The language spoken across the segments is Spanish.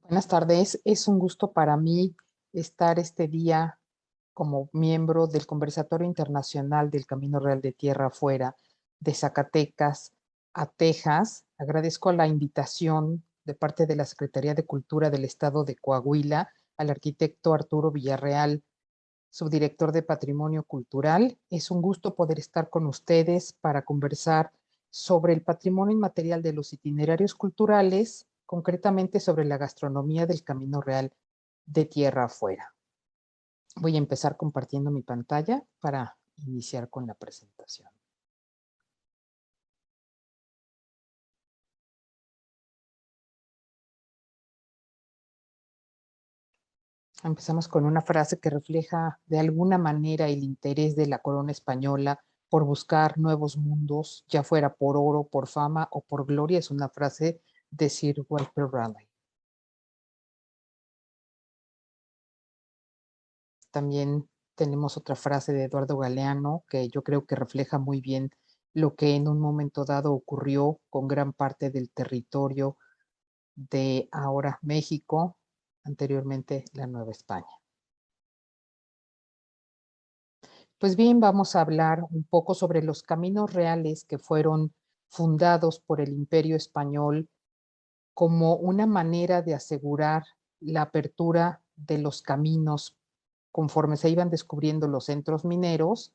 Buenas tardes, es un gusto para mí estar este día como miembro del Conversatorio Internacional del Camino Real de Tierra Afuera de Zacatecas a Texas. Agradezco la invitación de parte de la Secretaría de Cultura del Estado de Coahuila al arquitecto Arturo Villarreal, subdirector de Patrimonio Cultural. Es un gusto poder estar con ustedes para conversar sobre el patrimonio inmaterial de los itinerarios culturales, concretamente sobre la gastronomía del Camino Real de Tierra Afuera. Voy a empezar compartiendo mi pantalla para iniciar con la presentación. Empezamos con una frase que refleja de alguna manera el interés de la corona española por buscar nuevos mundos, ya fuera por oro, por fama o por gloria. Es una frase de Sir Walter Raleigh. También tenemos otra frase de Eduardo Galeano que yo creo que refleja muy bien lo que en un momento dado ocurrió con gran parte del territorio de ahora México, anteriormente la Nueva España. Pues bien, vamos a hablar un poco sobre los caminos reales que fueron fundados por el Imperio Español como una manera de asegurar la apertura de los caminos conforme se iban descubriendo los centros mineros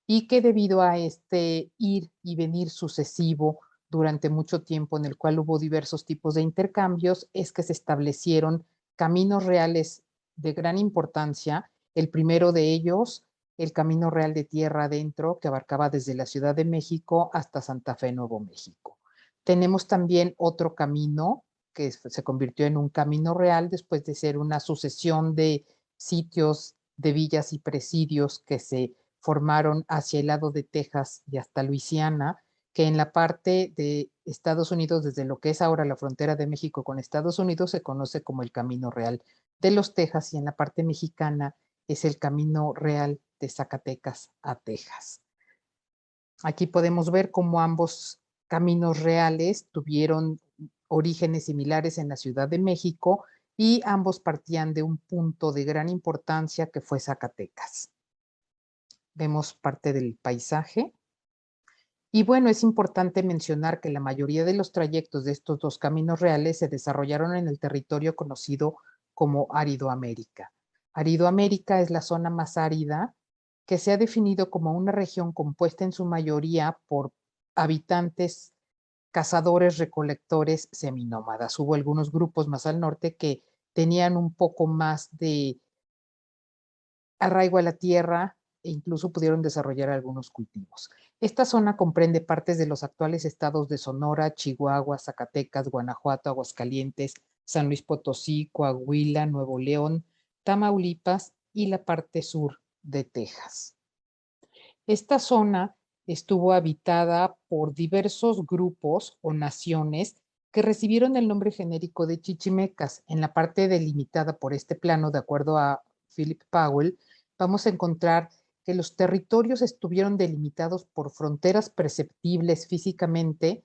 y que debido a este ir y venir sucesivo durante mucho tiempo en el cual hubo diversos tipos de intercambios, es que se establecieron caminos reales de gran importancia. El primero de ellos, el Camino Real de Tierra Adentro, que abarcaba desde la Ciudad de México hasta Santa Fe, Nuevo México. Tenemos también otro camino que se convirtió en un camino real después de ser una sucesión de sitios, de villas y presidios que se formaron hacia el lado de Texas y hasta Luisiana, que en la parte de Estados Unidos, desde lo que es ahora la frontera de México con Estados Unidos, se conoce como el Camino Real de los Texas, y en la parte mexicana es el Camino Real de Zacatecas a Texas. Aquí podemos ver cómo ambos caminos reales tuvieron orígenes similares en la Ciudad de México y ambos partían de un punto de gran importancia que fue Zacatecas. Vemos parte del paisaje. Y bueno, es importante mencionar que la mayoría de los trayectos de estos dos caminos reales se desarrollaron en el territorio conocido como Aridoamérica. Aridoamérica es la zona más árida que se ha definido como una región compuesta en su mayoría por habitantes cazadores, recolectores, seminómadas. Hubo algunos grupos más al norte que tenían un poco más de arraigo a la tierra e incluso pudieron desarrollar algunos cultivos. Esta zona comprende partes de los actuales estados de Sonora, Chihuahua, Zacatecas, Guanajuato, Aguascalientes, San Luis Potosí, Coahuila, Nuevo León, Tamaulipas y la parte sur de Texas. Esta zona estuvo habitada por diversos grupos o naciones que recibieron el nombre genérico de chichimecas. En la parte delimitada por este plano, de acuerdo a Philip Powell, vamos a encontrar que los territorios estuvieron delimitados por fronteras perceptibles físicamente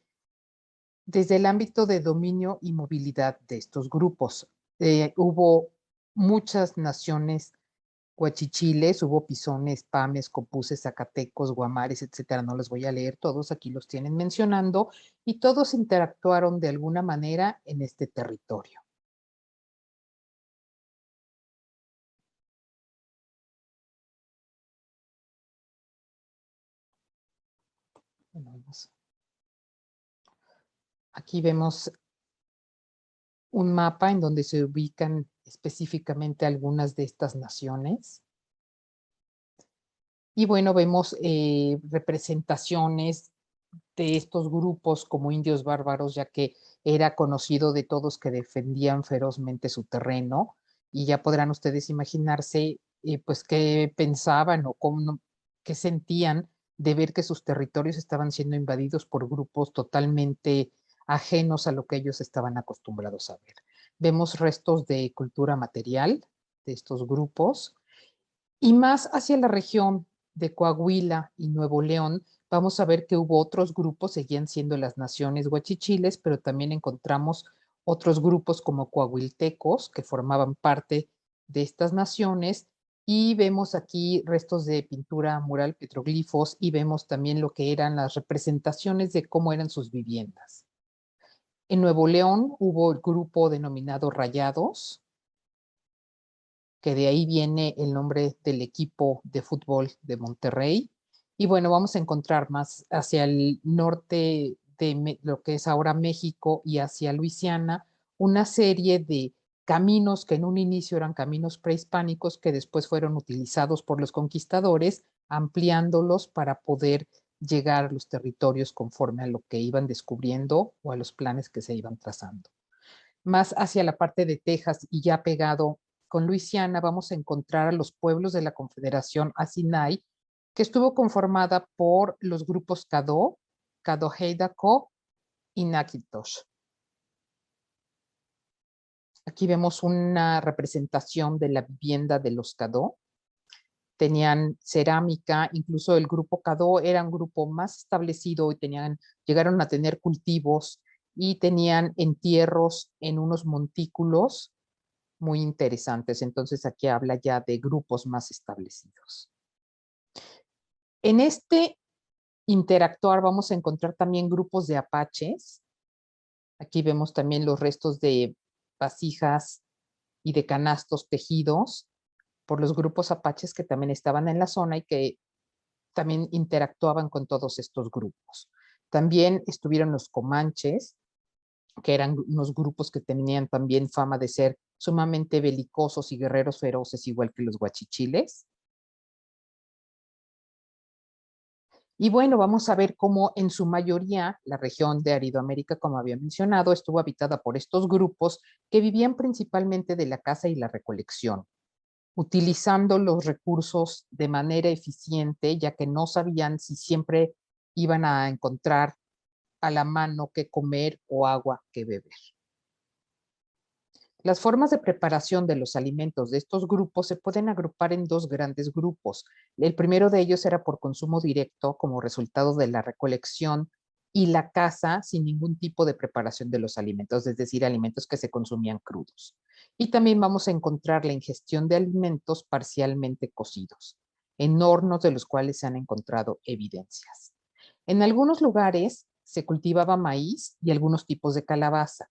desde el ámbito de dominio y movilidad de estos grupos. Hubo muchas naciones guachichiles, hubo pisones, pames, copuses, zacatecos, guamares, etcétera. No los voy a leer todos, aquí los tienen mencionando, y todos interactuaron de alguna manera en este territorio. Bueno, aquí vemos un mapa en donde se ubican específicamente algunas de estas naciones. Y bueno, vemos representaciones de estos grupos como indios bárbaros, ya que era conocido de todos que defendían ferozmente su terreno, y ya podrán ustedes imaginarse pues qué pensaban o cómo, qué sentían de ver que sus territorios estaban siendo invadidos por grupos totalmente ajenos a lo que ellos estaban acostumbrados a ver. Vemos restos de cultura material de estos grupos, y más hacia la región de Coahuila y Nuevo León, vamos a ver que hubo otros grupos, seguían siendo las naciones huachichiles, pero también encontramos otros grupos como coahuiltecos que formaban parte de estas naciones, y vemos aquí restos de pintura mural, petroglifos, y vemos también lo que eran las representaciones de cómo eran sus viviendas. En Nuevo León hubo el grupo denominado Rayados, que de ahí viene el nombre del equipo de fútbol de Monterrey. Y bueno, vamos a encontrar más hacia el norte de lo que es ahora México y hacia Luisiana, una serie de caminos que en un inicio eran caminos prehispánicos que después fueron utilizados por los conquistadores, ampliándolos para poder llegar a los territorios conforme a lo que iban descubriendo o a los planes que se iban trazando. Más hacia la parte de Texas y ya pegado con Luisiana, vamos a encontrar a los pueblos de la Confederación Asinai, que estuvo conformada por los grupos Caddo, Caddo-Heidaco y Nakitosh. Aquí vemos una representación de la vivienda de los Caddo. Tenían cerámica, incluso el grupo Caddo era un grupo más establecido y llegaron a tener cultivos y tenían entierros en unos montículos muy interesantes. Entonces aquí habla ya de grupos más establecidos. En este interactuar vamos a encontrar también grupos de apaches. Aquí vemos también los restos de vasijas y de canastos tejidos por los grupos apaches que también estaban en la zona y que también interactuaban con todos estos grupos. También estuvieron los comanches, que eran unos grupos que tenían también fama de ser sumamente belicosos y guerreros feroces, igual que los guachichiles. Y bueno, vamos a ver cómo en su mayoría la región de Aridoamérica, como había mencionado, estuvo habitada por estos grupos que vivían principalmente de la caza y la recolección, utilizando los recursos de manera eficiente, ya que no sabían si siempre iban a encontrar a la mano qué comer o agua que beber. Las formas de preparación de los alimentos de estos grupos se pueden agrupar en dos grandes grupos. El primero de ellos era por consumo directo como resultado de la recolección y la caza sin ningún tipo de preparación de los alimentos, es decir, alimentos que se consumían crudos. Y también vamos a encontrar la ingestión de alimentos parcialmente cocidos, en hornos de los cuales se han encontrado evidencias. En algunos lugares se cultivaba maíz y algunos tipos de calabaza,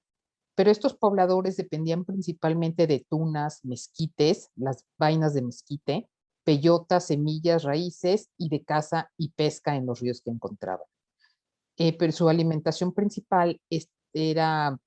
pero estos pobladores dependían principalmente de tunas, mezquites, las vainas de mezquite, peyotas, semillas, raíces y de caza y pesca en los ríos que encontraban. Pero su alimentación principal era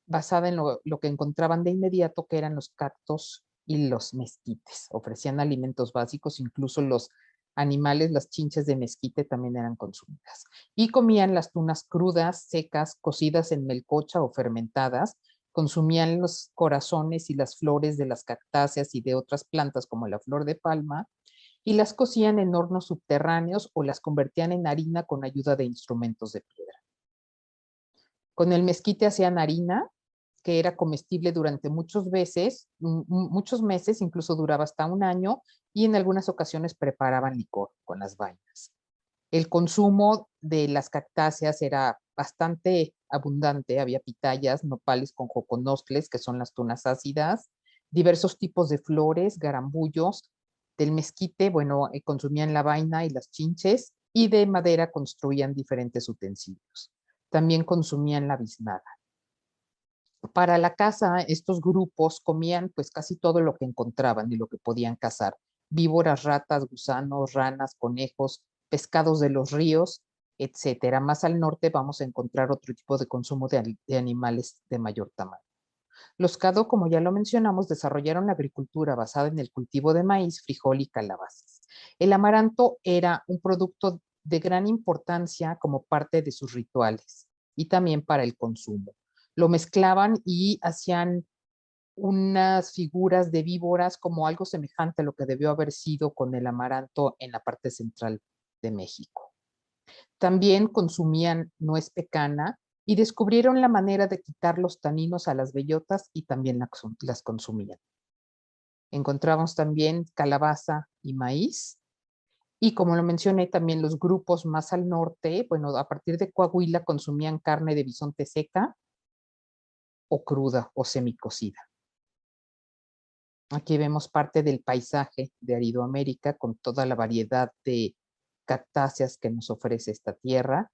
basada en lo que encontraban de inmediato, que eran los cactos y los mezquites. Ofrecían alimentos básicos, incluso los animales, las chinches de mezquite también eran consumidas. Y comían las tunas crudas, secas, cocidas en melcocha o fermentadas. Consumían los corazones y las flores de las cactáceas y de otras plantas como la flor de palma y las cocían en hornos subterráneos o las convertían en harina con ayuda de instrumentos de piedra. Con el mezquite hacían harina que era comestible durante muchos meses, incluso duraba hasta un año, y en algunas ocasiones preparaban licor con las vainas. El consumo de las cactáceas era bastante abundante, había pitayas, nopales con joconostles, que son las tunas ácidas, diversos tipos de flores, garambullos, del mezquite, bueno, consumían la vaina y las chinches, y de madera construían diferentes utensilios. También consumían la biznaga. Para la caza, estos grupos comían pues casi todo lo que encontraban y lo que podían cazar. Víboras, ratas, gusanos, ranas, conejos, pescados de los ríos, etcétera. Más al norte vamos a encontrar otro tipo de consumo de animales de mayor tamaño. Los Caddo, como ya lo mencionamos, desarrollaron la agricultura basada en el cultivo de maíz, frijol y calabazas. El amaranto era un producto de gran importancia como parte de sus rituales y también para el consumo. Lo mezclaban y hacían unas figuras de víboras como algo semejante a lo que debió haber sido con el amaranto en la parte central de México. También consumían nuez pecana y descubrieron la manera de quitar los taninos a las bellotas y también las consumían. Encontramos también calabaza y maíz. Y como lo mencioné, también los grupos más al norte, bueno, a partir de Coahuila consumían carne de bisonte seca, o cruda o semicocida. Aquí vemos parte del paisaje de Aridoamérica con toda la variedad de cactáceas que nos ofrece esta tierra.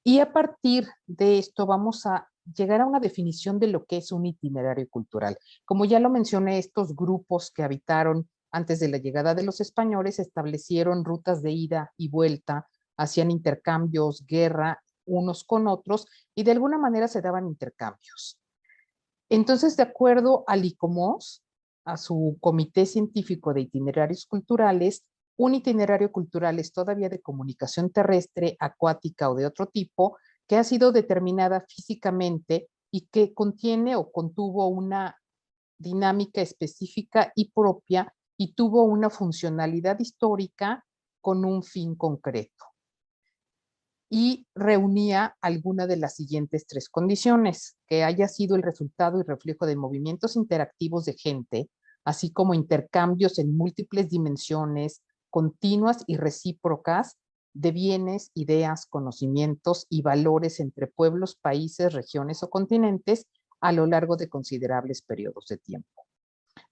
Y a partir de esto vamos a llegar a una definición de lo que es un itinerario cultural. Como ya lo mencioné, estos grupos que habitaron antes de la llegada de los españoles establecieron rutas de ida y vuelta, hacían intercambios, guerra unos con otros y de alguna manera se daban intercambios. Entonces, de acuerdo al ICOMOS, a su Comité Científico de Itinerarios Culturales, un itinerario cultural es todavía de comunicación terrestre, acuática o de otro tipo, que ha sido determinada físicamente y que contiene o contuvo una dinámica específica y propia y tuvo una funcionalidad histórica con un fin concreto. Y reunía alguna de las siguientes tres condiciones: que haya sido el resultado y reflejo de movimientos interactivos de gente, así como intercambios en múltiples dimensiones, continuas y recíprocas, de bienes, ideas, conocimientos y valores entre pueblos, países, regiones o continentes a lo largo de considerables periodos de tiempo.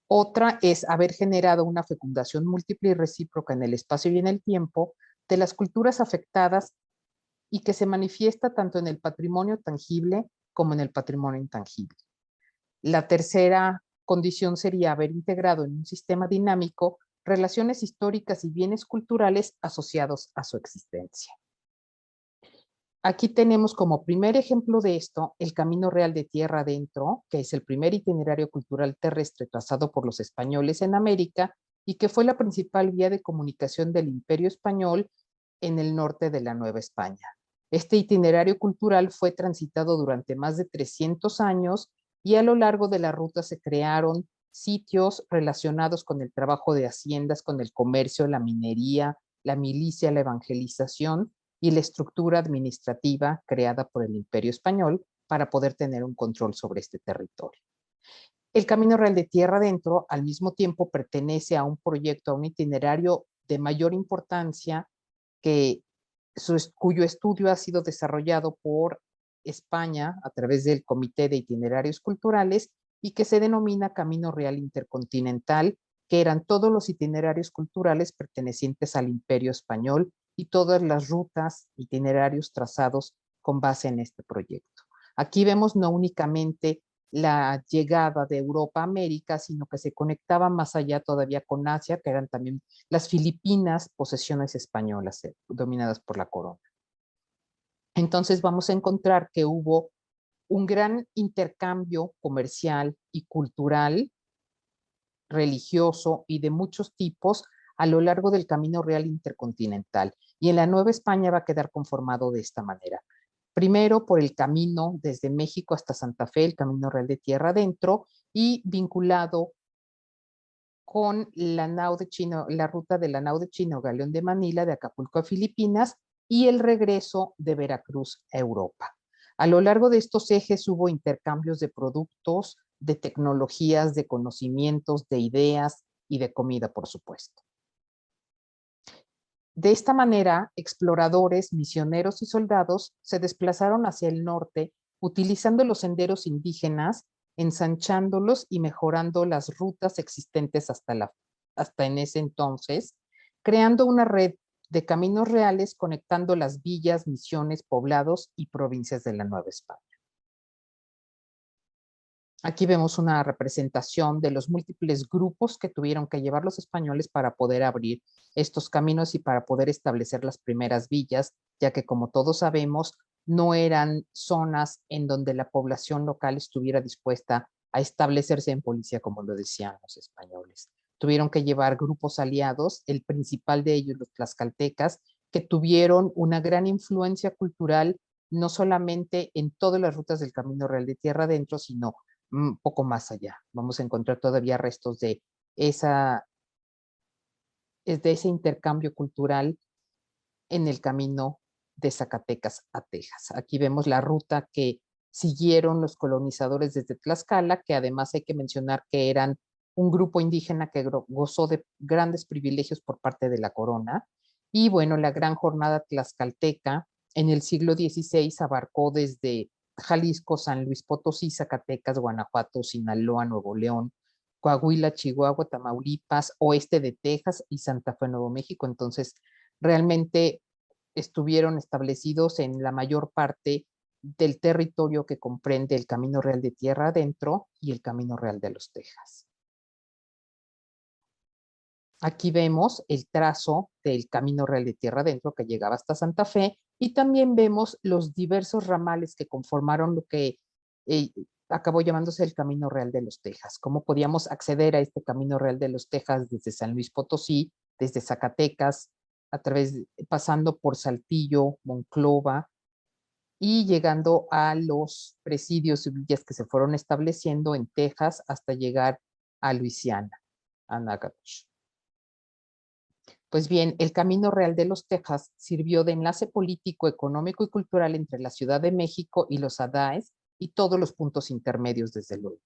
Otra es haber generado una fecundación múltiple y recíproca en el espacio y en el tiempo de las culturas afectadas y que se manifiesta tanto en el patrimonio tangible como en el patrimonio intangible. La tercera condición sería haber integrado en un sistema dinámico relaciones históricas y bienes culturales asociados a su existencia. Aquí tenemos como primer ejemplo de esto el Camino Real de Tierra Adentro, que es el primer itinerario cultural terrestre trazado por los españoles en América y que fue la principal vía de comunicación del Imperio Español en el norte de la Nueva España. Este itinerario cultural fue transitado durante más de 300 años y a lo largo de la ruta se crearon sitios relacionados con el trabajo de haciendas, con el comercio, la minería, la milicia, la evangelización y la estructura administrativa creada por el Imperio Español para poder tener un control sobre este territorio. El Camino Real de Tierra Adentro, al mismo tiempo, pertenece a un proyecto, a un itinerario de mayor importancia que cuyo estudio ha sido desarrollado por España a través del Comité de Itinerarios Culturales y que se denomina Camino Real Intercontinental, que eran todos los itinerarios culturales pertenecientes al Imperio Español y todas las rutas, itinerarios trazados con base en este proyecto. Aquí vemos no únicamente la llegada de Europa a América, sino que se conectaba más allá todavía con Asia, que eran también las Filipinas, posesiones españolas dominadas por la corona. Entonces vamos a encontrar que hubo un gran intercambio comercial y cultural, religioso y de muchos tipos a lo largo del Camino Real Intercontinental. Y en la Nueva España va a quedar conformado de esta manera. Primero por el camino desde México hasta Santa Fe, el Camino Real de Tierra Adentro, y vinculado con la nao de Chino, la ruta de la nao de Chino Galeón de Manila, de Acapulco a Filipinas, y el regreso de Veracruz a Europa. A lo largo de estos ejes hubo intercambios de productos, de tecnologías, de conocimientos, de ideas y de comida, por supuesto. De esta manera, exploradores, misioneros y soldados se desplazaron hacia el norte utilizando los senderos indígenas, ensanchándolos y mejorando las rutas existentes hasta en ese entonces, creando una red de caminos reales conectando las villas, misiones, poblados y provincias de la Nueva España. Aquí vemos una representación de los múltiples grupos que tuvieron que llevar los españoles para poder abrir estos caminos y para poder establecer las primeras villas, ya que como todos sabemos, no eran zonas en donde la población local estuviera dispuesta a establecerse en policía, como lo decían los españoles. Tuvieron que llevar grupos aliados, el principal de ellos los tlaxcaltecas, que tuvieron una gran influencia cultural, no solamente en todas las rutas del Camino Real de Tierra Adentro, sino un poco más allá. Vamos a encontrar todavía restos de ese intercambio cultural en el camino de Zacatecas a Texas. Aquí vemos la ruta que siguieron los colonizadores desde Tlaxcala, que además hay que mencionar que eran un grupo indígena que gozó de grandes privilegios por parte de la corona. Y bueno, la gran jornada tlaxcalteca en el siglo XVI abarcó desde Jalisco, San Luis Potosí, Zacatecas, Guanajuato, Sinaloa, Nuevo León, Coahuila, Chihuahua, Tamaulipas, oeste de Texas y Santa Fe, Nuevo México. Entonces, realmente estuvieron establecidos en la mayor parte del territorio que comprende el Camino Real de Tierra Adentro y el Camino Real de los Texas. Aquí vemos el trazo del Camino Real de Tierra Adentro que llegaba hasta Santa Fe y también vemos los diversos ramales que conformaron lo que acabó llamándose el Camino Real de los Texas. ¿Cómo podíamos acceder a este Camino Real de los Texas desde San Luis Potosí, desde Zacatecas, pasando por Saltillo, Monclova y llegando a los presidios y villas que se fueron estableciendo en Texas hasta llegar a Luisiana, a Natchitoches? Pues bien, el Camino Real de los Texas sirvió de enlace político, económico y cultural entre la Ciudad de México y los Adaes y todos los puntos intermedios, desde luego.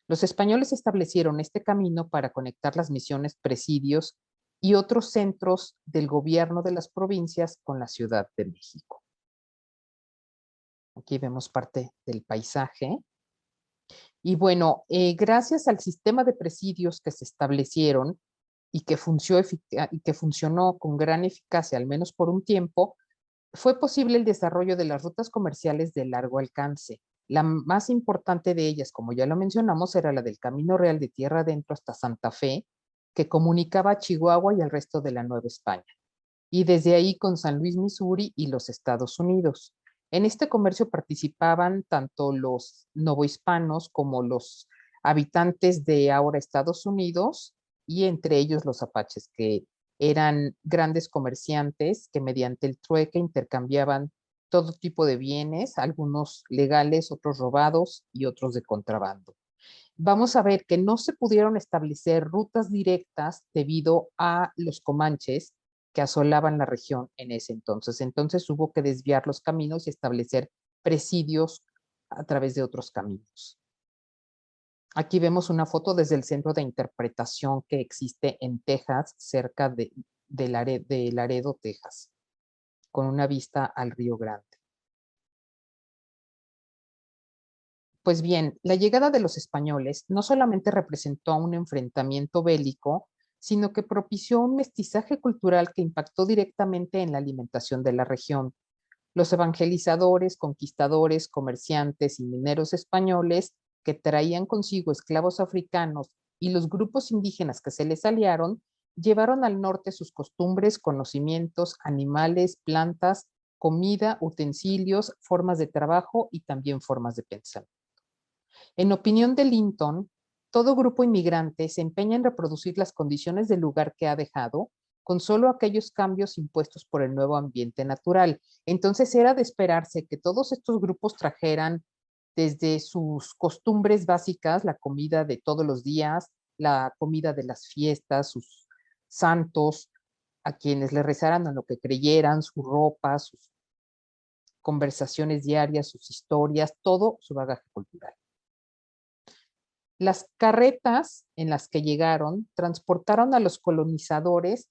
Los españoles establecieron este camino para conectar las misiones, presidios y otros centros del gobierno de las provincias con la Ciudad de México. Aquí vemos parte del paisaje. Y bueno, gracias al sistema de presidios que se establecieron y que funcionó con gran eficacia, al menos por un tiempo, fue posible el desarrollo de las rutas comerciales de largo alcance. La más importante de ellas, como ya lo mencionamos, era la del Camino Real de Tierra Adentro hasta Santa Fe, que comunicaba a Chihuahua y al resto de la Nueva España, y desde ahí con San Luis, Missouri y los Estados Unidos. En este comercio participaban tanto los novohispanos como los habitantes de ahora Estados Unidos, y entre ellos los apaches, que eran grandes comerciantes que mediante el trueque intercambiaban todo tipo de bienes, algunos legales, otros robados y otros de contrabando. Vamos a ver que no se pudieron establecer rutas directas debido a los comanches que asolaban la región en ese entonces. Entonces hubo que desviar los caminos y establecer presidios a través de otros caminos. Aquí vemos una foto desde el centro de interpretación que existe en Texas, cerca de Laredo, Texas, con una vista al Río Grande. Pues bien, la llegada de los españoles no solamente representó un enfrentamiento bélico, sino que propició un mestizaje cultural que impactó directamente en la alimentación de la región. Los evangelizadores, conquistadores, comerciantes y mineros españoles que traían consigo esclavos africanos y los grupos indígenas que se les aliaron, llevaron al norte sus costumbres, conocimientos, animales, plantas, comida, utensilios, formas de trabajo y también formas de pensar. En opinión de Linton, todo grupo inmigrante se empeña en reproducir las condiciones del lugar que ha dejado con solo aquellos cambios impuestos por el nuevo ambiente natural. Entonces era de esperarse que todos estos grupos trajeran desde sus costumbres básicas, la comida de todos los días, la comida de las fiestas, sus santos, a quienes le rezaran a lo que creyeran, su ropa, sus conversaciones diarias, sus historias, todo su bagaje cultural. Las carretas en las que llegaron transportaron a los colonizadores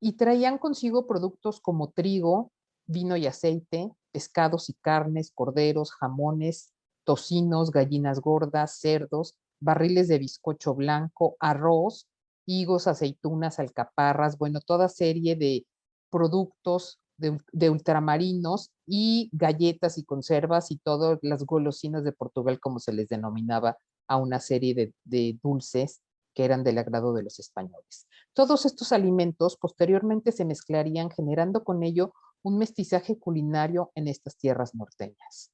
y traían consigo productos como trigo, vino y aceite, pescados y carnes, corderos, jamones, tocinos, gallinas gordas, cerdos, barriles de bizcocho blanco, arroz, higos, aceitunas, alcaparras, bueno, toda serie de productos de ultramarinos y galletas y conservas y todas las golosinas de Portugal, como se les denominaba a una serie de dulces que eran del agrado de los españoles. Todos estos alimentos posteriormente se mezclarían, generando con ello un mestizaje culinario en estas tierras norteñas.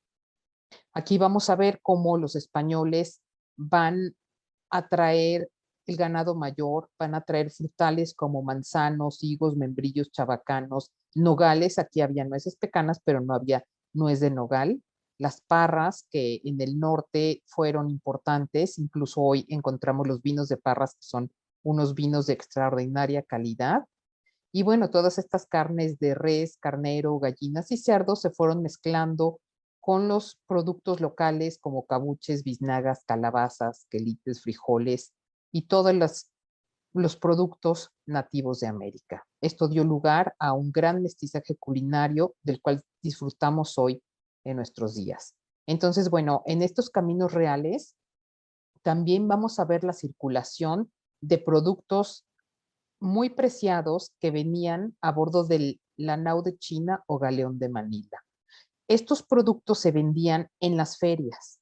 Aquí vamos a ver cómo los españoles van a traer el ganado mayor, van a traer frutales como manzanos, higos, membrillos, chabacanos, nogales. Aquí había nueces pecanas, pero no había nuez de nogal. Las parras, que en el norte fueron importantes, incluso hoy encontramos los vinos de Parras, que son unos vinos de extraordinaria calidad. Y bueno, todas estas carnes de res, carnero, gallinas y cerdo se fueron mezclando con los productos locales como cabuches, biznagas, calabazas, quelites, frijoles y todos los productos nativos de América. Esto dio lugar a un gran mestizaje culinario del cual disfrutamos hoy en nuestros días. Entonces, bueno, en estos caminos reales también vamos a ver la circulación de productos muy preciados que venían a bordo del la nao de China o galeón de Manila. Estos productos se vendían en las ferias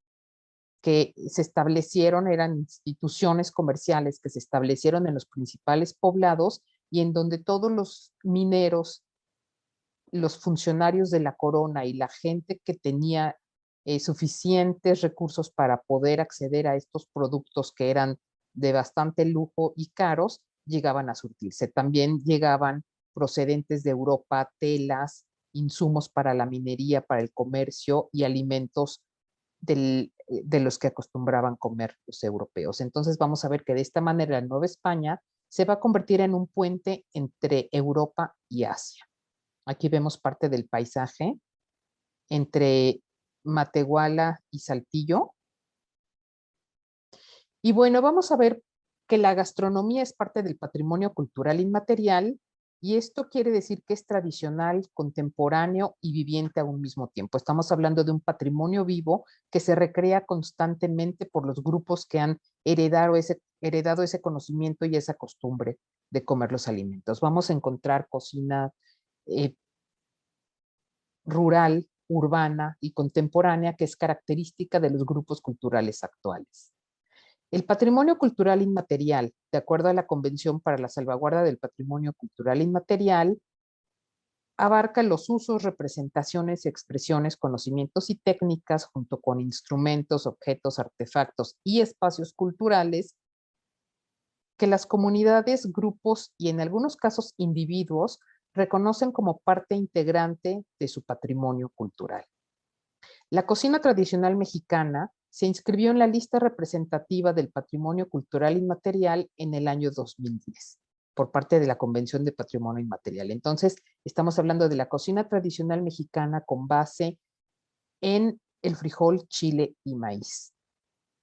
que se establecieron, eran instituciones comerciales que se establecieron en los principales poblados y en donde todos los mineros, los funcionarios de la corona y la gente que tenía suficientes recursos para poder acceder a estos productos que eran de bastante lujo y caros, llegaban a surtirse. También llegaban procedentes de Europa, telas, insumos para la minería, para el comercio y alimentos de los que acostumbraban comer los europeos. Entonces vamos a ver que de esta manera la Nueva España se va a convertir en un puente entre Europa y Asia. Aquí vemos parte del paisaje entre Matehuala y Saltillo. Y bueno, vamos a ver que la gastronomía es parte del patrimonio cultural inmaterial y esto quiere decir que es tradicional, contemporáneo y viviente a un mismo tiempo. Estamos hablando de un patrimonio vivo que se recrea constantemente por los grupos que han heredado ese conocimiento y esa costumbre de comer los alimentos. Vamos a encontrar cocina rural, urbana y contemporánea que es característica de los grupos culturales actuales. El patrimonio cultural inmaterial, de acuerdo a la Convención para la Salvaguarda del Patrimonio Cultural Inmaterial, abarca los usos, representaciones, expresiones, conocimientos y técnicas junto con instrumentos, objetos, artefactos y espacios culturales que las comunidades, grupos y en algunos casos individuos reconocen como parte integrante de su patrimonio cultural. La cocina tradicional mexicana se inscribió en la lista representativa del Patrimonio Cultural Inmaterial en el año 2010 por parte de la Convención de Patrimonio Inmaterial. Entonces, estamos hablando de la cocina tradicional mexicana con base en el frijol, chile y maíz.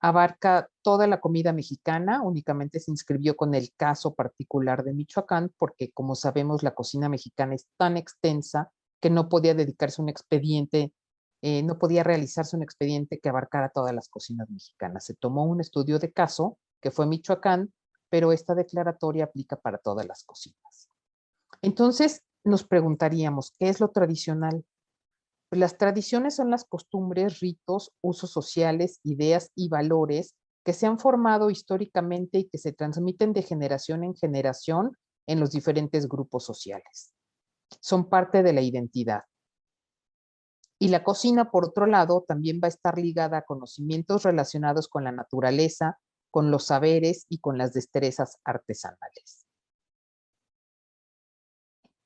Abarca toda la comida mexicana, únicamente se inscribió con el caso particular de Michoacán, porque como sabemos la cocina mexicana es tan extensa que no podía dedicarse un expediente, no podía realizarse un expediente que abarcara todas las cocinas mexicanas. Se tomó un estudio de caso, que fue Michoacán, pero esta declaratoria aplica para todas las cocinas. Entonces nos preguntaríamos, ¿qué es lo tradicional? Las tradiciones son las costumbres, ritos, usos sociales, ideas y valores que se han formado históricamente y que se transmiten de generación en generación en los diferentes grupos sociales. Son parte de la identidad. Y la cocina, por otro lado, también va a estar ligada a conocimientos relacionados con la naturaleza, con los saberes y con las destrezas artesanales.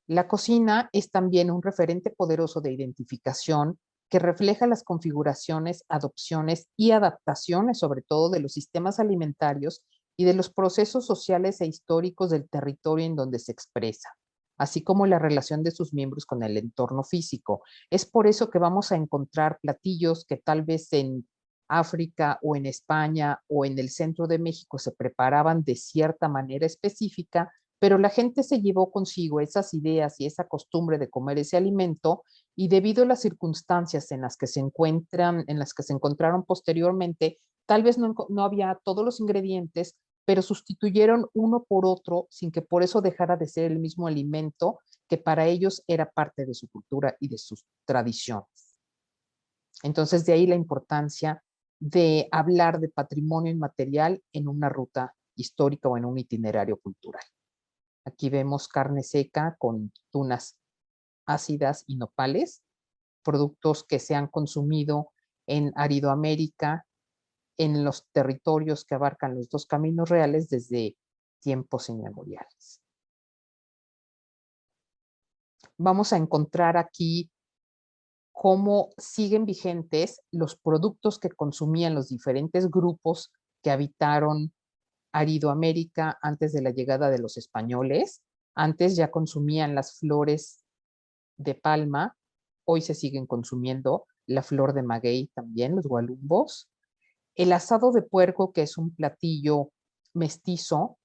La cocina es también un referente poderoso de identificación que refleja las configuraciones, adopciones y adaptaciones, sobre todo de los sistemas alimentarios y de los procesos sociales e históricos del territorio en donde se expresa, así como la relación de sus miembros con el entorno físico. Es por eso que vamos a encontrar platillos que tal vez en África o en España o en el centro de México se preparaban de cierta manera específica, pero la gente se llevó consigo esas ideas y esa costumbre de comer ese alimento y debido a las circunstancias en las que se encuentran, en las que se encontraron posteriormente, tal vez no había todos los ingredientes, pero sustituyeron uno por otro sin que por eso dejara de ser el mismo alimento que para ellos era parte de su cultura y de sus tradiciones. Entonces, de ahí la importancia de hablar de patrimonio inmaterial en una ruta histórica o en un itinerario cultural. Aquí vemos carne seca con tunas ácidas y nopales, productos que se han consumido en Aridoamérica, en los territorios que abarcan los dos caminos reales desde tiempos inmemoriales. Vamos a encontrar aquí cómo siguen vigentes los productos que consumían los diferentes grupos que habitaron Aridoamérica antes de la llegada de los españoles. Antes ya consumían las flores de palma, hoy se siguen consumiendo la flor de maguey también, los gualumbos. El asado de puerco, que es un platillo mestizo,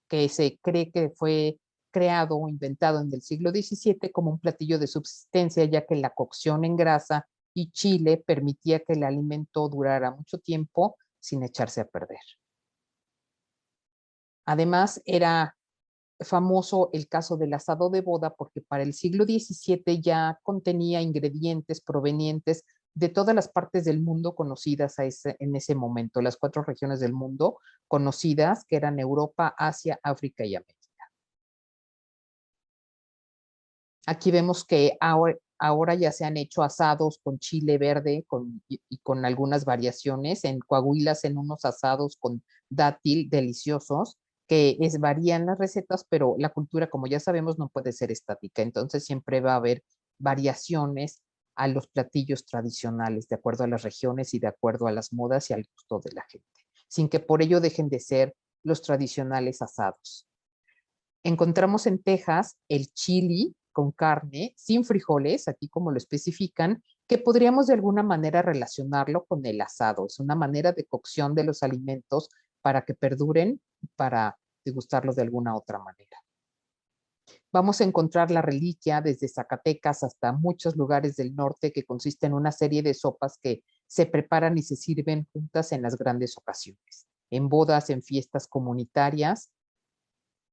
que se cree que fue creado o inventado en el siglo XVII como un platillo de subsistencia, ya que la cocción en grasa y chile permitía que el alimento durara mucho tiempo sin echarse a perder. Además, era famoso el caso del asado de boda porque para el siglo XVII ya contenía ingredientes provenientes de todas las partes del mundo conocidas en ese momento, las 4 regiones del mundo conocidas que eran Europa, Asia, África y América. Aquí vemos que ahora ya se han hecho asados con chile verde y con algunas variaciones. En Coahuila hacen unos asados con dátil deliciosos varían las recetas, pero la cultura, como ya sabemos, no puede ser estática. Entonces siempre va a haber variaciones a los platillos tradicionales, de acuerdo a las regiones y de acuerdo a las modas y al gusto de la gente, sin que por ello dejen de ser los tradicionales asados. Encontramos en Texas el chili con carne, sin frijoles, aquí como lo especifican, que podríamos de alguna manera relacionarlo con el asado. Es una manera de cocción de los alimentos para que perduren, para degustarlos de alguna otra manera. Vamos a encontrar la reliquia desde Zacatecas hasta muchos lugares del norte que consiste en una serie de sopas que se preparan y se sirven juntas en las grandes ocasiones, en bodas, en fiestas comunitarias,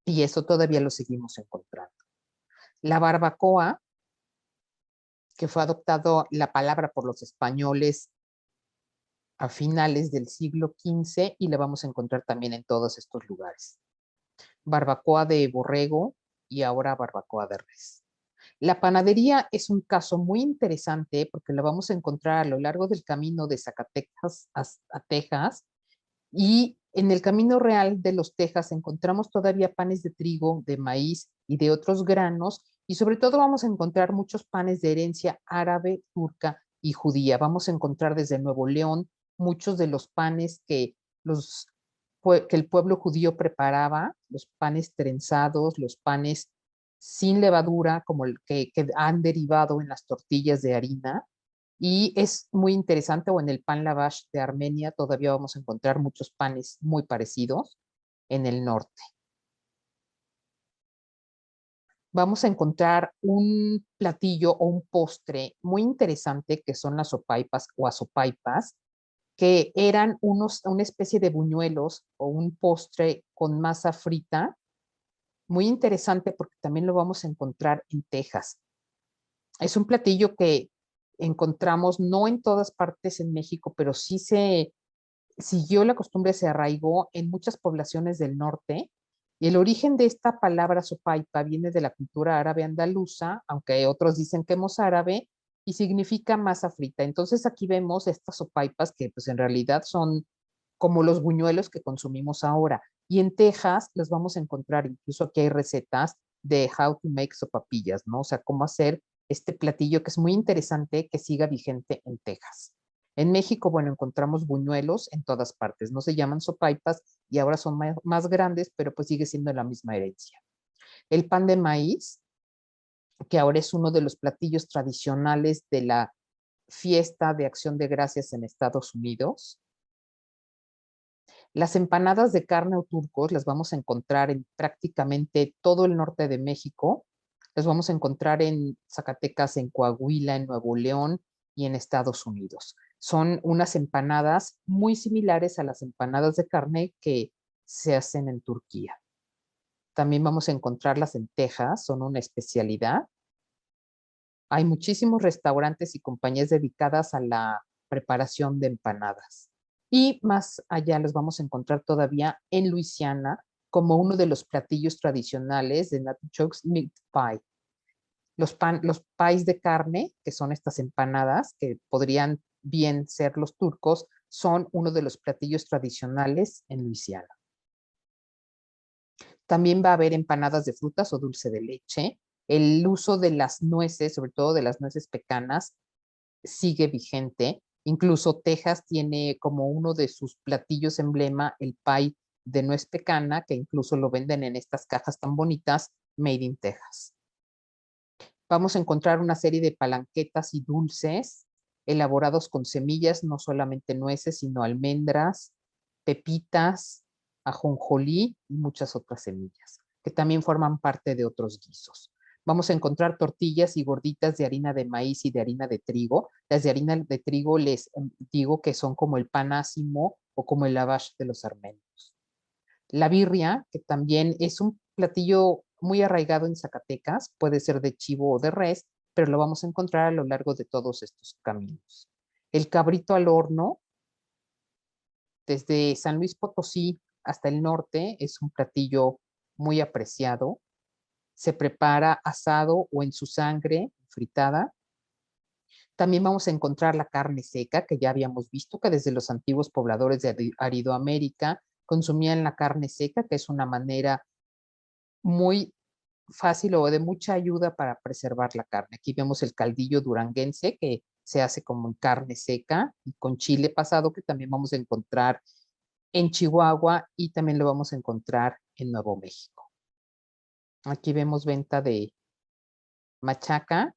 y eso todavía lo seguimos encontrando. La barbacoa, que fue adoptado la palabra por los españoles a finales del siglo XV y la vamos a encontrar también en todos estos lugares. Barbacoa de borrego y ahora barbacoa de res. La panadería es un caso muy interesante porque la vamos a encontrar a lo largo del camino de Zacatecas a Texas, y en el camino real de los Texas encontramos todavía panes de trigo, de maíz y de otros granos, y sobre todo vamos a encontrar muchos panes de herencia árabe, turca y judía. Vamos a encontrar desde Nuevo León muchos de los panes que el pueblo judío preparaba, los panes trenzados, los panes sin levadura, como el que han derivado en las tortillas de harina. Y es muy interesante, o en el pan lavash de Armenia todavía vamos a encontrar muchos panes muy parecidos en el norte. Vamos a encontrar un platillo o un postre muy interesante que son las sopaipas o azopaipas, que eran una especie de buñuelos o un postre con masa frita, muy interesante porque también lo vamos a encontrar en Texas. Es un platillo que encontramos no en todas partes en México, pero sí se siguió la costumbre, se arraigó en muchas poblaciones del norte. Y el origen de esta palabra sopaipa viene de la cultura árabe andaluza, aunque otros dicen que mozárabe, y significa masa frita. Entonces aquí vemos estas sopaipas que pues en realidad son como los buñuelos que consumimos ahora. Y en Texas los vamos a encontrar, incluso aquí hay recetas de how to make sopapillas, ¿no? O sea, cómo hacer este platillo que es muy interesante que siga vigente en Texas. En México, bueno, encontramos buñuelos en todas partes, no se llaman sopaipas y ahora son más grandes, pero pues sigue siendo la misma herencia. El pan de maíz, que ahora es uno de los platillos tradicionales de la fiesta de Acción de Gracias en Estados Unidos. Las empanadas de carne o turcos las vamos a encontrar en prácticamente todo el norte de México. Las vamos a encontrar en Zacatecas, en Coahuila, en Nuevo León y en Estados Unidos. Son unas empanadas muy similares a las empanadas de carne que se hacen en Turquía. También vamos a encontrarlas en Texas, son una especialidad. Hay muchísimos restaurantes y compañías dedicadas a la preparación de empanadas. Y más allá los vamos a encontrar todavía en Luisiana como uno de los platillos tradicionales de Natchitoches Meat Pie. Los pies de carne, que son estas empanadas, que podrían bien ser los turcos, son uno de los platillos tradicionales en Luisiana. También va a haber empanadas de frutas o dulce de leche. El uso de las nueces, sobre todo de las nueces pecanas, sigue vigente. Incluso Texas tiene como uno de sus platillos emblema el pie de nuez pecana, que incluso lo venden en estas cajas tan bonitas, Made in Texas. Vamos a encontrar una serie de palanquetas y dulces elaborados con semillas, no solamente nueces, sino almendras, pepitas, ajonjolí y muchas otras semillas, que también forman parte de otros guisos. Vamos a encontrar tortillas y gorditas de harina de maíz y de harina de trigo. Las de harina de trigo les digo que son como el pan ácimo o como el lavash de los armenios. La birria, que también es un platillo muy arraigado en Zacatecas, puede ser de chivo o de res, pero lo vamos a encontrar a lo largo de todos estos caminos. El cabrito al horno, desde San Luis Potosí hasta el norte, es un platillo muy apreciado. Se prepara asado o en su sangre, fritada. También vamos a encontrar la carne seca, que ya habíamos visto que desde los antiguos pobladores de Aridoamérica consumían la carne seca, que es una manera muy fácil o de mucha ayuda para preservar la carne. Aquí vemos el caldillo duranguense, que se hace como en carne seca y con chile pasado, que también vamos a encontrar en Chihuahua y también lo vamos a encontrar en Nuevo México. Aquí vemos venta de machaca.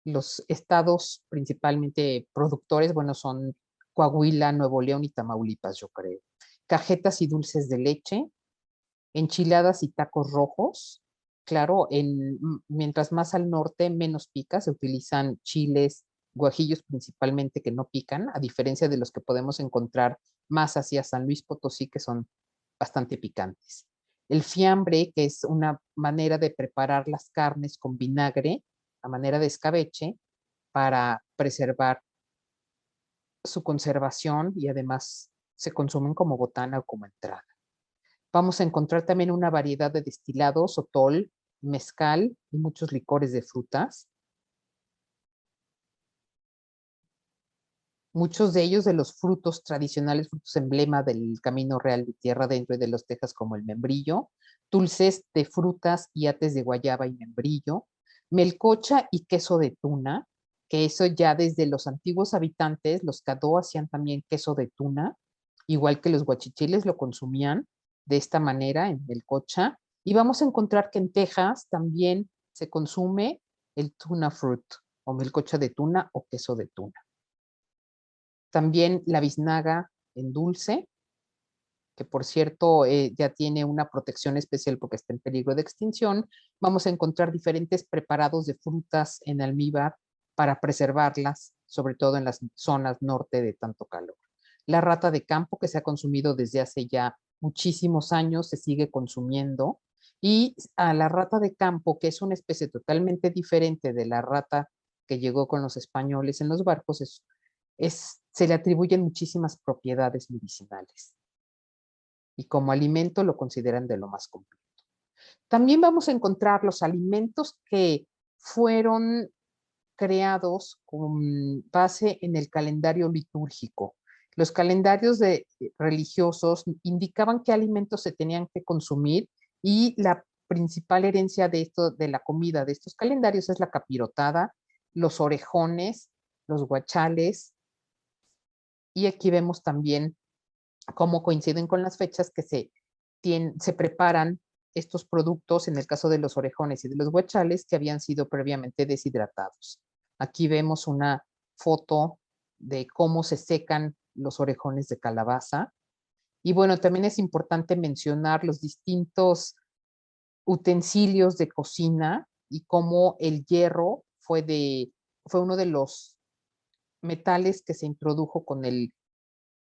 Los estados principalmente productores, bueno, son Coahuila, Nuevo León y Tamaulipas, yo creo. Cajetas y dulces de leche, enchiladas y tacos rojos. Claro, mientras más al norte, menos pica. Se utilizan chiles, guajillos principalmente que no pican, a diferencia de los que podemos encontrar más hacia San Luis Potosí, que son bastante picantes. El fiambre, que es una manera de preparar las carnes con vinagre, a manera de escabeche, para preservar su conservación y además se consumen como botana o como entrada. Vamos a encontrar también una variedad de destilados, sotol, mezcal y muchos licores de frutas. Muchos de ellos de los frutos tradicionales, frutos emblema del Camino Real de Tierra Adentro y de los Texas, como el membrillo, dulces de frutas y ates de guayaba y membrillo, melcocha y queso de tuna, que eso ya desde los antiguos habitantes, los cadó hacían también queso de tuna, igual que los guachichiles lo consumían de esta manera en melcocha. Y vamos a encontrar que en Texas también se consume el tuna fruit o melcocha de tuna o queso de tuna. También la biznaga en dulce, que por cierto ya tiene una protección especial porque está en peligro de extinción. Vamos a encontrar diferentes preparados de frutas en almíbar para preservarlas, sobre todo en las zonas norte de tanto calor. La rata de campo, que se ha consumido desde hace ya muchísimos años, se sigue consumiendo. Y a la rata de campo, que es una especie totalmente diferente de la rata que llegó con los españoles en los barcos, se le atribuyen muchísimas propiedades medicinales y como alimento lo consideran de lo más completo. También vamos a encontrar los alimentos que fueron creados con base en el calendario litúrgico. Los calendarios religiosos indicaban qué alimentos se tenían que consumir y la principal herencia de la comida de estos calendarios es la capirotada, los orejones, los guachales, y aquí vemos también cómo coinciden con las fechas que se preparan estos productos, en el caso de los orejones y de los guachales, que habían sido previamente deshidratados. Aquí vemos una foto de cómo se secan los orejones de calabaza. Y bueno, también es importante mencionar los distintos utensilios de cocina y cómo el hierro fue uno de los metales que se introdujo con el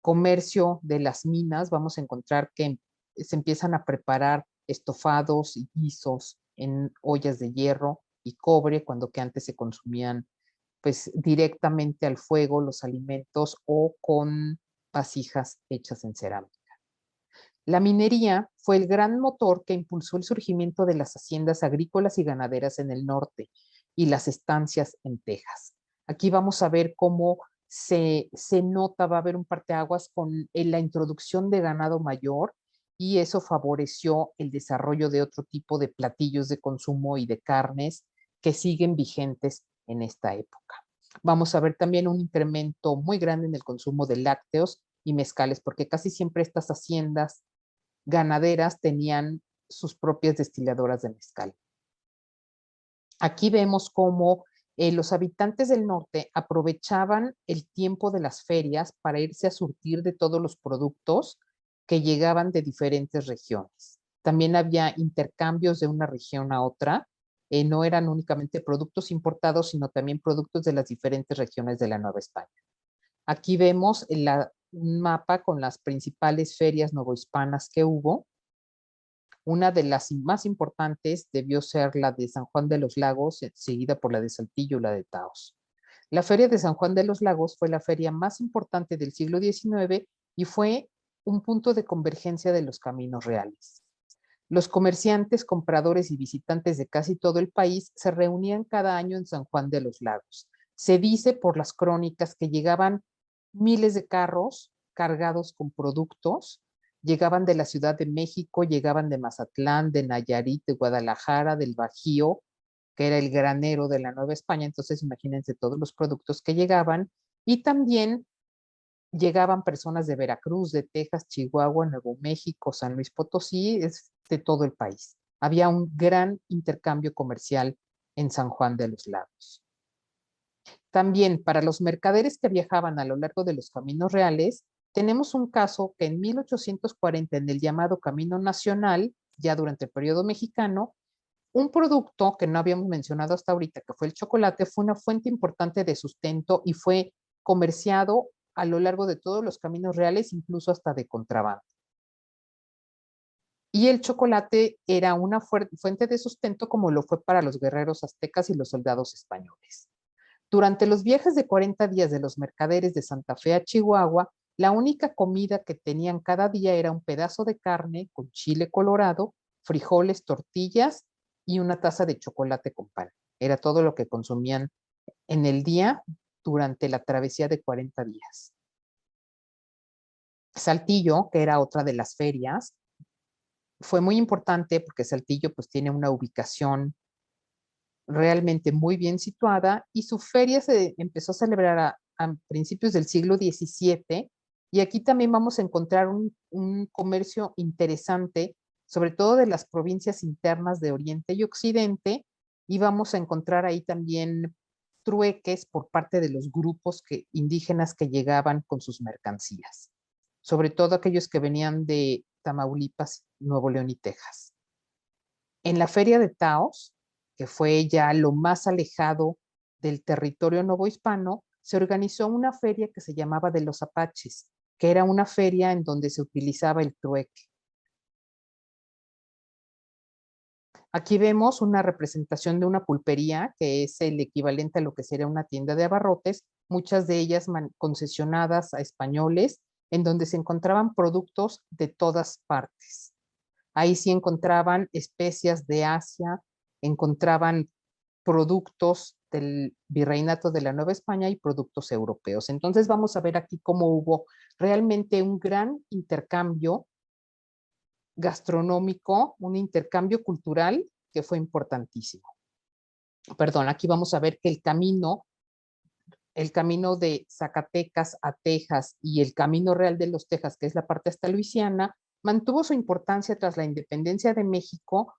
comercio de las minas. Vamos a encontrar que se empiezan a preparar estofados y guisos en ollas de hierro y cobre, cuando que antes se consumían pues directamente al fuego los alimentos o con vasijas hechas en cerámica. La minería fue el gran motor que impulsó el surgimiento de las haciendas agrícolas y ganaderas en el norte y las estancias en Texas. Aquí vamos a ver cómo se nota, va a haber un parteaguas con la introducción de ganado mayor y eso favoreció el desarrollo de otro tipo de platillos de consumo y de carnes que siguen vigentes en esta época. Vamos a ver también un incremento muy grande en el consumo de lácteos y mezcales, porque casi siempre estas haciendas ganaderas tenían sus propias destiladoras de mezcal. Aquí vemos cómo los habitantes del norte aprovechaban el tiempo de las ferias para irse a surtir de todos los productos que llegaban de diferentes regiones. También había intercambios de una región a otra no eran únicamente productos importados, sino también productos de las diferentes regiones de la Nueva España. Aquí vemos un mapa con las principales ferias novohispanas que hubo. Una de las más importantes debió ser la de San Juan de los Lagos, seguida por la de Saltillo y la de Taos. La Feria de San Juan de los Lagos fue la feria más importante del siglo XIX y fue un punto de convergencia de los caminos reales. Los comerciantes, compradores y visitantes de casi todo el país se reunían cada año en San Juan de los Lagos. Se dice por las crónicas que llegaban miles de carros cargados con productos, llegaban de la Ciudad de México, llegaban de Mazatlán, de Nayarit, de Guadalajara, del Bajío, que era el granero de la Nueva España. Entonces, imagínense todos los productos que llegaban. Y también llegaban personas de Veracruz, de Texas, Chihuahua, Nuevo México, San Luis Potosí, es de todo el país. Había un gran intercambio comercial en San Juan de los Lagos. También para los mercaderes que viajaban a lo largo de los caminos reales, tenemos un caso que en 1840, en el llamado Camino Nacional, ya durante el periodo mexicano, un producto que no habíamos mencionado hasta ahorita, que fue el chocolate, fue una fuente importante de sustento y fue comerciado a lo largo de todos los caminos reales, incluso hasta de contrabando. Y el chocolate era una fuente de sustento como lo fue para los guerreros aztecas y los soldados españoles. Durante los viajes de 40 días de los mercaderes de Santa Fe a Chihuahua, la única comida que tenían cada día era un pedazo de carne con chile colorado, frijoles, tortillas y una taza de chocolate con pan. Era todo lo que consumían en el día durante la travesía de 40 días. Saltillo, que era otra de las ferias, fue muy importante porque Saltillo pues tiene una ubicación realmente muy bien situada y su feria se empezó a celebrar a principios del siglo XVII y aquí también vamos a encontrar un comercio interesante, sobre todo de las provincias internas de Oriente y Occidente, y vamos a encontrar ahí también trueques por parte de los grupos indígenas que llegaban con sus mercancías, sobre todo aquellos que venían de Tamaulipas, Nuevo León y Texas. En la feria de Taos, que fue ya lo más alejado del territorio novohispano, se organizó una feria que se llamaba de los Apaches, que era una feria en donde se utilizaba el trueque. Aquí vemos una representación de una pulpería, que es el equivalente a lo que sería una tienda de abarrotes, muchas de ellas concesionadas a españoles, en donde se encontraban productos de todas partes. Ahí sí encontraban especias de Asia, encontraban productos del virreinato de la Nueva España y productos europeos. Entonces vamos a ver aquí cómo hubo realmente un gran intercambio gastronómico, un intercambio cultural que fue importantísimo. Perdón, aquí vamos a ver que el camino de Zacatecas a Texas y el camino real de los Texas, que es la parte hasta Luisiana, mantuvo su importancia tras la independencia de México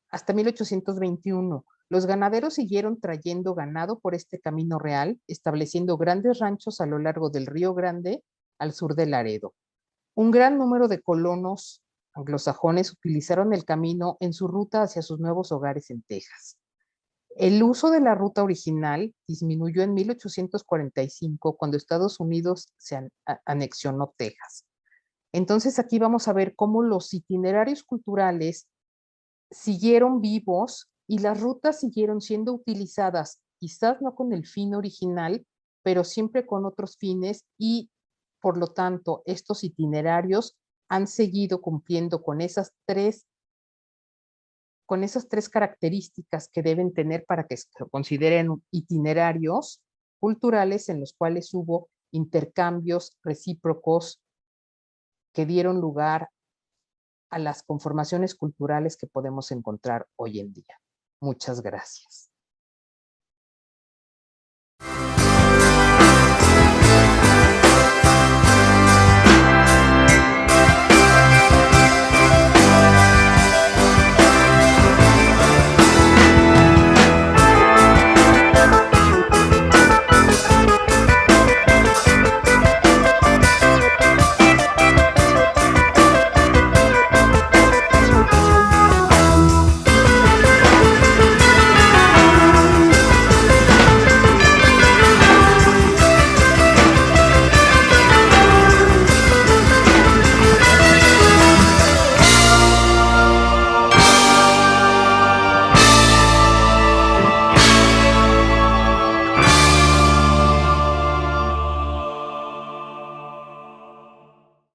hasta 1821. Los ganaderos siguieron trayendo ganado por este camino real, estableciendo grandes ranchos a lo largo del Río Grande al sur de Laredo. Un gran número de colonos anglosajones utilizaron el camino en su ruta hacia sus nuevos hogares en Texas. El uso de la ruta original disminuyó en 1845 cuando Estados Unidos se anexionó Texas. Entonces aquí vamos a ver cómo los itinerarios culturales siguieron vivos y las rutas siguieron siendo utilizadas, quizás no con el fin original, pero siempre con otros fines y por lo tanto estos itinerarios han seguido cumpliendo con esas tres características que deben tener para que se consideren itinerarios culturales en los cuales hubo intercambios recíprocos que dieron lugar a las conformaciones culturales que podemos encontrar hoy en día. Muchas gracias.